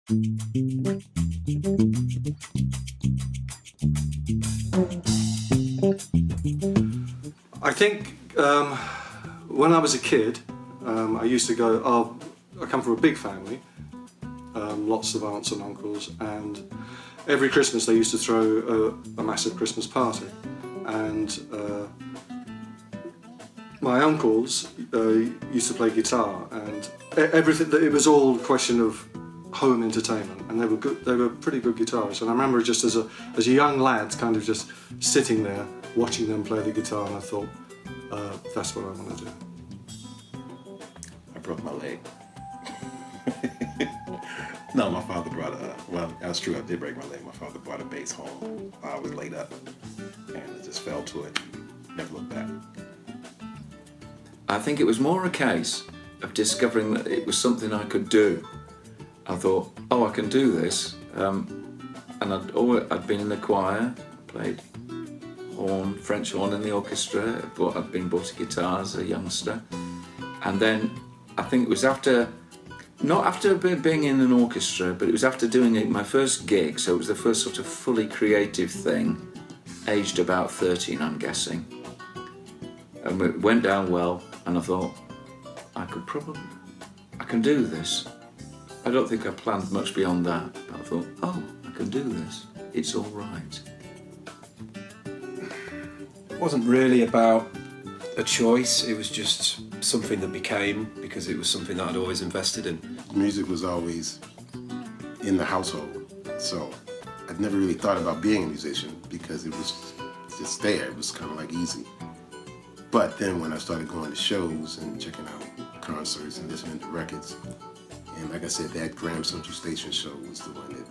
I think when I was a kid, I used to go, I come from a big family, lots of aunts and uncles, and every Christmas they used to throw a massive Christmas party. And my uncles used to play guitar, and everything, it was all a question of home entertainment, and they were good. They were pretty good guitarists, and I remember just as a young lad, kind of just sitting there watching them play the guitar, and I thought, that's what I want to do. I broke my leg. No, my father brought well, that's true, I did break my leg. My father brought a bass home while I was laid up, and I just fell to it, never looked back. I think it was more a case of discovering that it was something I could do. I thought, I can do this. And I'd been in the choir, played horn, French horn in the orchestra, but I'd been bought a guitar as a youngster. And then I think it was not after being in an orchestra, but it was after doing my first gig, so it was the first sort of fully creative thing, aged about 13, I'm guessing. And it went down well, and I thought, I can do this. I don't think I planned much beyond that, but I thought, I can do this. It's all right. It wasn't really about a choice, it was just something that became, because it was something that I'd always invested in. Music was always in the household, so I'd never really thought about being a musician because it was just there. It was kind of like easy. But then when I started going to shows and checking out concerts and listening to records, and like I said, that Graham Central Station show was the one that,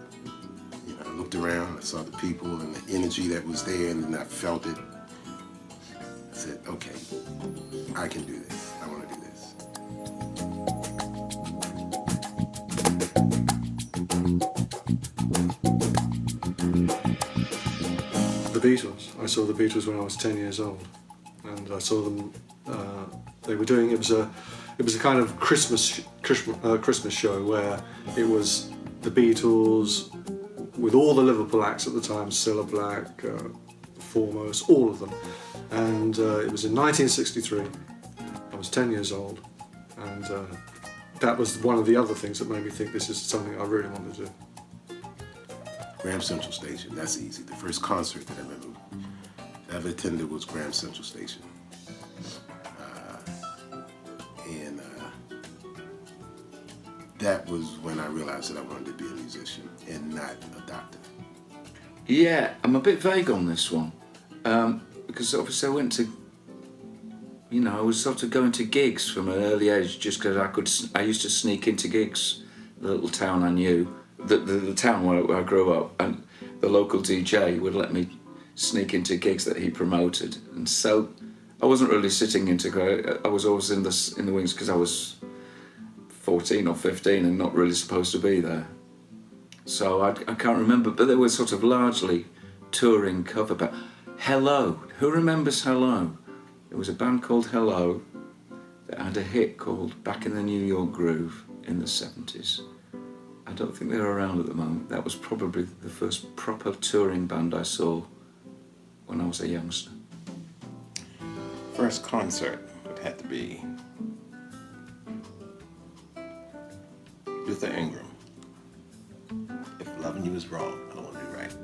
I looked around, I saw the people and the energy that was there, and then I felt it. I said, okay, I can do this. I want to do this. The Beatles. I saw the Beatles when I was 10 years old, and I saw them. They were doing. It was a kind of Christmas show where it was the Beatles with all the Liverpool acts at the time, Cilla Black, Foremost, all of them. And it was in 1963. I was 10 years old, and that was one of the other things that made me think this is something I really want to do. Graham Central Station, that's easy. The first concert that I ever attended was Graham Central Station. And that was when I realized that I wanted to be a musician and not a doctor. Yeah, I'm a bit vague on this one, because obviously I went to, I was sort of going to gigs from an early age just because I used to sneak into gigs, the little town I knew, the town where I grew up, and the local DJ would let me sneak into gigs that he promoted, and so I wasn't really sitting I was always in the wings because I was 14 or 15 and not really supposed to be there. So I can't remember, but they were sort of largely touring cover band. Hello, who remembers Hello? There was a band called Hello that had a hit called Back in the New York Groove in the 70s. I don't think they're around at the moment. That was probably the first proper touring band I saw when I was a youngster. First concert would have to be Luther Ingram. If loving you is wrong, I don't want to be right.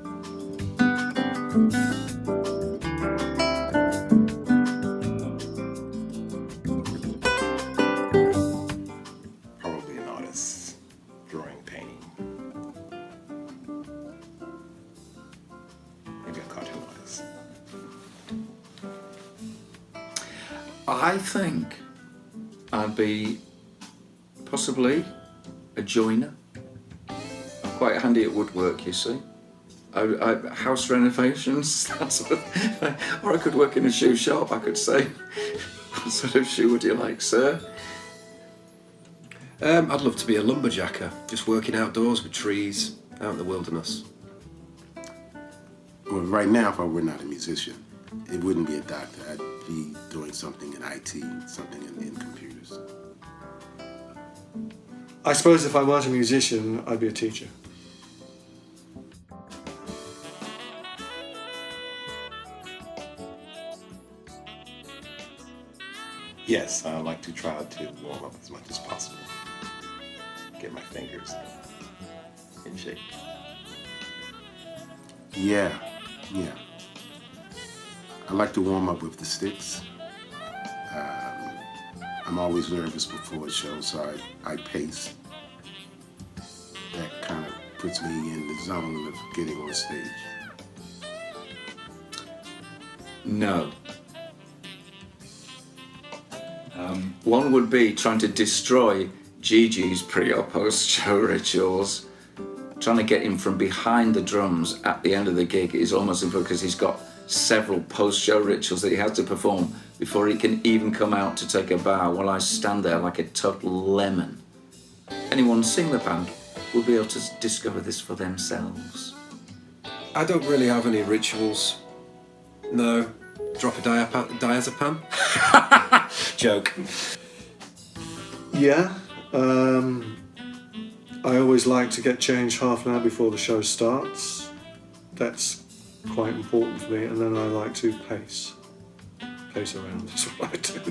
Probably an artist, drawing, painting. Maybe a cartoon artist. I think I'd be possibly a joiner. I'm quite handy at woodwork, you see. House renovations, that sort of, or I could work in a shoe shop, I could say. What sort of shoe would you like, sir? I'd love to be a lumberjacker, just working outdoors with trees, out in the wilderness. Well, right now, if I were not a musician, it wouldn't be a doctor. I'd be doing something in IT, something in computers. I suppose if I weren't a musician, I'd be a teacher. Yes, I like to try to warm up as much as possible. Get my fingers in shape. Yeah. I like to warm up with the sticks. I'm always nervous before a show, so I pace. That kind of puts me in the zone of getting on stage. No. One would be trying to destroy Gigi's pre or post show rituals. Trying to get him from behind the drums at the end of the gig is almost impossible because he's got several post show rituals that he has to perform before he can even come out to take a bow while I stand there like a total lemon. Anyone sing the band will be able to discover this for themselves. I don't really have any rituals. No. Drop a diazepam? Joke. Yeah. I always like to get changed half an hour before the show starts. That's quite important for me. And then I like to pace around. That's what I do.